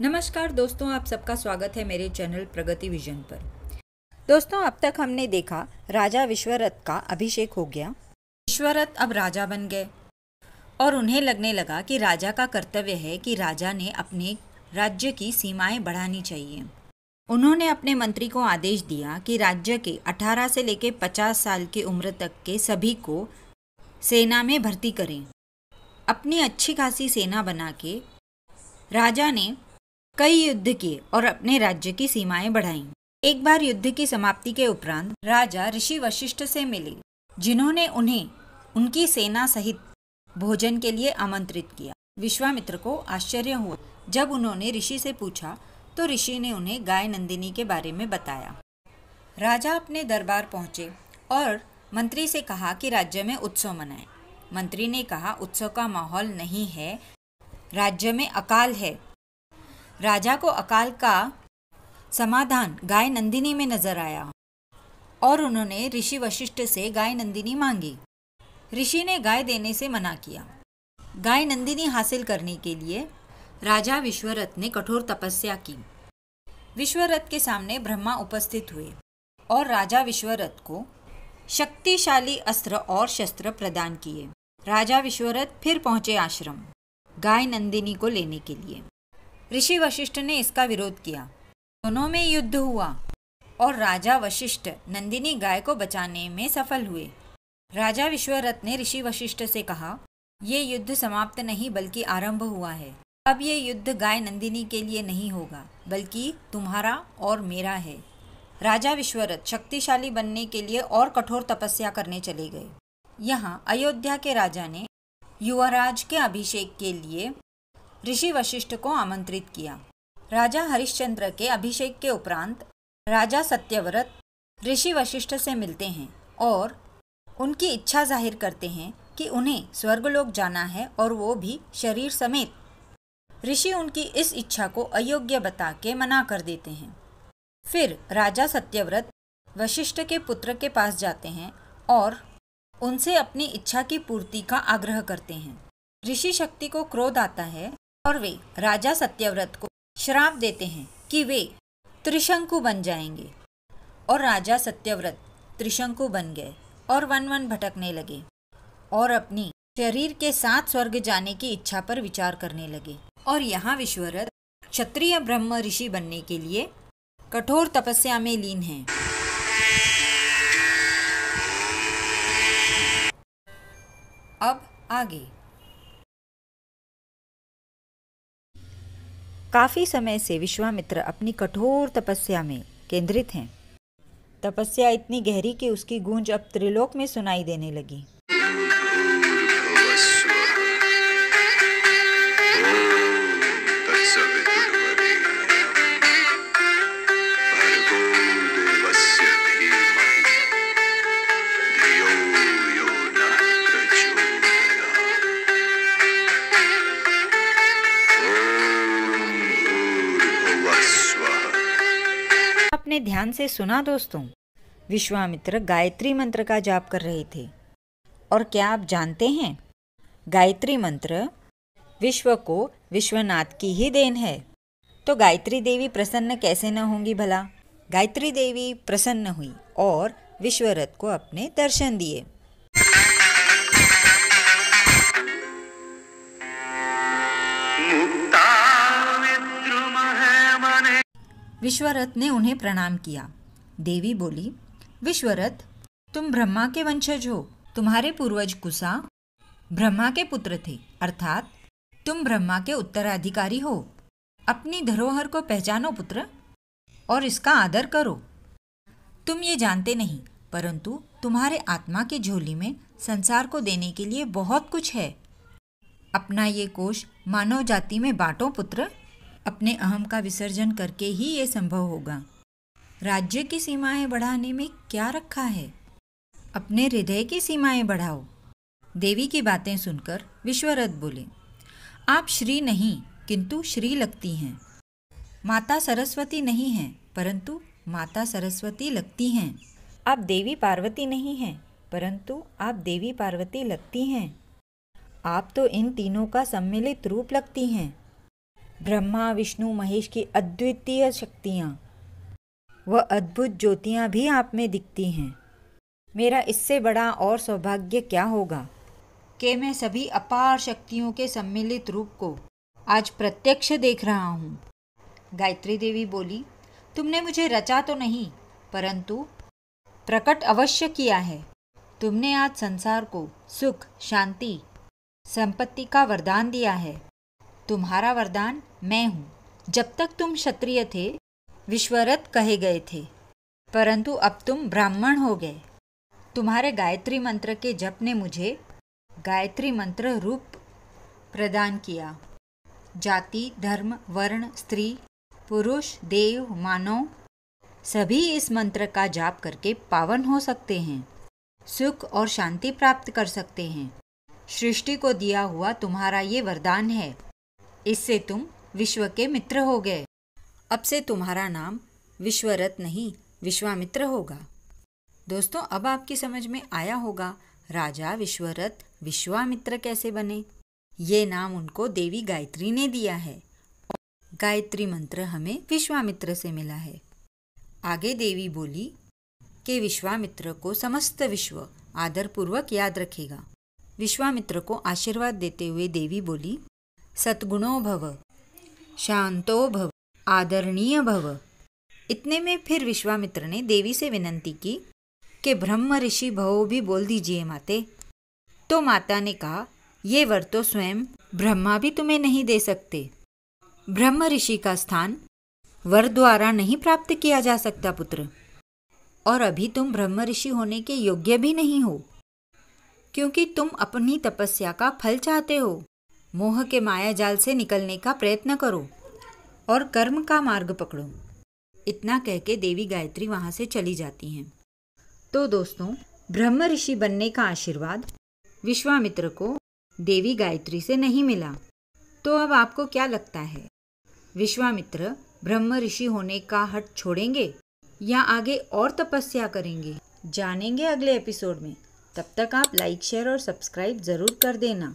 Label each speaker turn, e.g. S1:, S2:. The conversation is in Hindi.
S1: नमस्कार दोस्तों, आप सबका स्वागत है मेरे चैनल प्रगति विजन पर। दोस्तों, अब तक हमने देखा राजा विश्वरथ का अभिषेक हो गया। विश्वरथ अब राजा बन गए और उन्हें लगने लगा कि राजा का कर्तव्य है कि राजा ने अपने राज्य की सीमाएं बढ़ानी चाहिए। उन्होंने अपने मंत्री को आदेश दिया कि राज्य के 18 से लेकर 50 साल की उम्र तक के सभी को सेना में भर्ती करें। अपनी अच्छी खासी सेना बना के राजा ने कई युद्ध किए और अपने राज्य की सीमाएं बढ़ाईं। एक बार युद्ध की समाप्ति के उपरांत राजा ऋषि वशिष्ठ से मिले, जिन्होंने उन्हें उनकी सेना सहित भोजन के लिए आमंत्रित किया। विश्वामित्र को आश्चर्य हुआ जब उन्होंने ऋषि से पूछा तो ऋषि ने उन्हें गाय नंदिनी के बारे में बताया। राजा अपने दरबार पहुंचे और मंत्री से कहा कि राज्य में उत्सव मनाएं। मंत्री ने कहा, उत्सव का माहौल नहीं है, राज्य में अकाल है। राजा को अकाल का समाधान गाय नंदिनी में नजर आया और उन्होंने ऋषि वशिष्ठ से गाय नंदिनी मांगी। ऋषि ने गाय देने से मना किया। गाय नंदिनी हासिल करने के लिए राजा विश्वरथ ने कठोर तपस्या की। विश्वरथ के सामने ब्रह्मा उपस्थित हुए और राजा विश्वरथ को शक्तिशाली अस्त्र और शस्त्र प्रदान किए। राजा विश्वरथ फिर पहुंचे आश्रम गाय नंदिनी को लेने के लिए। ऋषि वशिष्ठ ने इसका विरोध किया। दोनों में युद्ध हुआ और राजा वशिष्ठ नंदिनी गाय को बचाने में सफल हुए। राजा विश्वरथ ने ऋषि वशिष्ठ से कहा, ये युद्ध समाप्त नहीं बल्कि आरंभ हुआ है। अब ये युद्ध गाय नंदिनी के लिए नहीं होगा बल्कि तुम्हारा और मेरा है। राजा विश्वरथ शक्तिशाली बनने के लिए और कठोर तपस्या करने चले गए। यहाँ अयोध्या के राजा ने युवराज के अभिषेक के लिए ऋषि वशिष्ठ को आमंत्रित किया। राजा हरिश्चंद्र के अभिषेक के उपरांत राजा सत्यव्रत ऋषि वशिष्ठ से मिलते हैं और उनकी इच्छा जाहिर करते हैं कि उन्हें स्वर्गलोक जाना है और वो भी शरीर समेत। ऋषि उनकी इस इच्छा को अयोग्य बता के मना कर देते हैं। फिर राजा सत्यव्रत वशिष्ठ के पुत्र के पास जाते हैं और उनसे अपनी इच्छा की पूर्ति का आग्रह करते हैं। ऋषि शक्ति को क्रोध आता है और वे राजा सत्यव्रत को श्राप देते हैं कि वे त्रिशंकु बन जाएंगे। और राजा सत्यव्रत त्रिशंकु बन गए और वन वन भटकने लगे और अपनी शरीर के साथ स्वर्ग जाने की इच्छा पर विचार करने लगे। और यहाँ विश्वरथ क्षत्रिय ब्रह्म ऋषि बनने के लिए कठोर तपस्या में लीन हैं। अब आगे। काफी समय से विश्वामित्र अपनी कठोर तपस्या में केंद्रित हैं। तपस्या इतनी गहरी कि उसकी गूंज अब त्रिलोक में सुनाई देने लगी। आपने ध्यान से सुना दोस्तों, विश्वामित्र गायत्री मंत्र का जाप कर रहे थे। और क्या आप जानते हैं, गायत्री मंत्र विश्व को विश्वनाथ की ही देन है। तो गायत्री देवी प्रसन्न कैसे न होंगी भला। गायत्री देवी प्रसन्न हुई और विश्वरथ को अपने दर्शन दिए। विश्वरथ ने उन्हें प्रणाम किया। देवी बोली, विश्वरथ, तुम ब्रह्मा के वंशज हो। तुम्हारे पूर्वज कुसा ब्रह्मा के पुत्र थे, अर्थात तुम ब्रह्मा के उत्तराधिकारी हो। अपनी धरोहर को पहचानो पुत्र और इसका आदर करो। तुम ये जानते नहीं, परंतु तुम्हारे आत्मा की झोली में संसार को देने के लिए बहुत कुछ है। अपना ये कोष मानव जाति में बांटो पुत्र। अपने अहम का विसर्जन करके ही ये संभव होगा। राज्य की सीमाएं बढ़ाने में क्या रखा है, अपने हृदय की सीमाएं बढ़ाओ। देवी की बातें सुनकर विश्वरथ बोले, आप श्री नहीं किंतु श्री लगती हैं। माता सरस्वती नहीं हैं, परंतु माता सरस्वती लगती हैं। आप देवी पार्वती नहीं हैं, परंतु आप देवी पार्वती लगती हैं। आप तो इन तीनों का सम्मिलित रूप लगती हैं। ब्रह्मा विष्णु महेश की अद्वितीय शक्तियाँ व अद्भुत ज्योतियाँ भी आप में दिखती हैं। मेरा इससे बड़ा और सौभाग्य क्या होगा कि मैं सभी अपार शक्तियों के सम्मिलित रूप को आज प्रत्यक्ष देख रहा हूँ। गायत्री देवी बोली, तुमने मुझे रचा तो नहीं, परंतु प्रकट अवश्य किया है। तुमने आज संसार को सुख, शांति, संपत्ति का वरदान दिया है। तुम्हारा वरदान मैं हूँ। जब तक तुम क्षत्रिय थे, विश्वरथ कहे गए थे, परंतु अब तुम ब्राह्मण हो गए। तुम्हारे गायत्री मंत्र के जप ने मुझे गायत्री मंत्र रूप प्रदान किया। जाति, धर्म, वर्ण, स्त्री, पुरुष, देव, मानव सभी इस मंत्र का जाप करके पावन हो सकते हैं, सुख और शांति प्राप्त कर सकते हैं। सृष्टि को दिया हुआ तुम्हारा ये वरदान है। इससे तुम विश्व के मित्र हो गए। अब से तुम्हारा नाम विश्वरथ नहीं, विश्वामित्र होगा। दोस्तों, अब आपकी समझ में आया होगा राजा विश्वरथ विश्वामित्र कैसे बने। ये नाम उनको देवी गायत्री ने दिया है। गायत्री मंत्र हमें विश्वामित्र से मिला है। आगे देवी बोली कि विश्वामित्र को समस्त विश्व आदरपूर्वक याद रखेगा। विश्वामित्र को आशीर्वाद देते हुए देवी बोली, सद्गुणो भव, शांतो भव, आदरणीय भव। इतने में फिर विश्वामित्र ने देवी से विनंती की कि ब्रह्म ऋषि भव भी बोल दीजिए माते। तो माता ने कहा, ये वर तो स्वयं ब्रह्मा भी तुम्हें नहीं दे सकते। ब्रह्म ऋषि का स्थान वर द्वारा नहीं प्राप्त किया जा सकता पुत्र। और अभी तुम ब्रह्म ऋषि होने के योग्य भी नहीं हो, क्योंकि तुम अपनी तपस्या का फल चाहते हो। मोह के माया जाल से निकलने का प्रयत्न करो और कर्म का मार्ग पकड़ो। इतना कह के देवी गायत्री वहाँ से चली जाती हैं। तो दोस्तों, ब्रह्म ऋषि बनने का आशीर्वाद विश्वामित्र को देवी गायत्री से नहीं मिला। तो अब आपको क्या लगता है, विश्वामित्र ब्रह्म ऋषि होने का हठ छोड़ेंगे या आगे और तपस्या करेंगे? जानेंगे अगले एपिसोड में। तब तक आप लाइक, शेयर और सब्सक्राइब ज़रूर कर देना।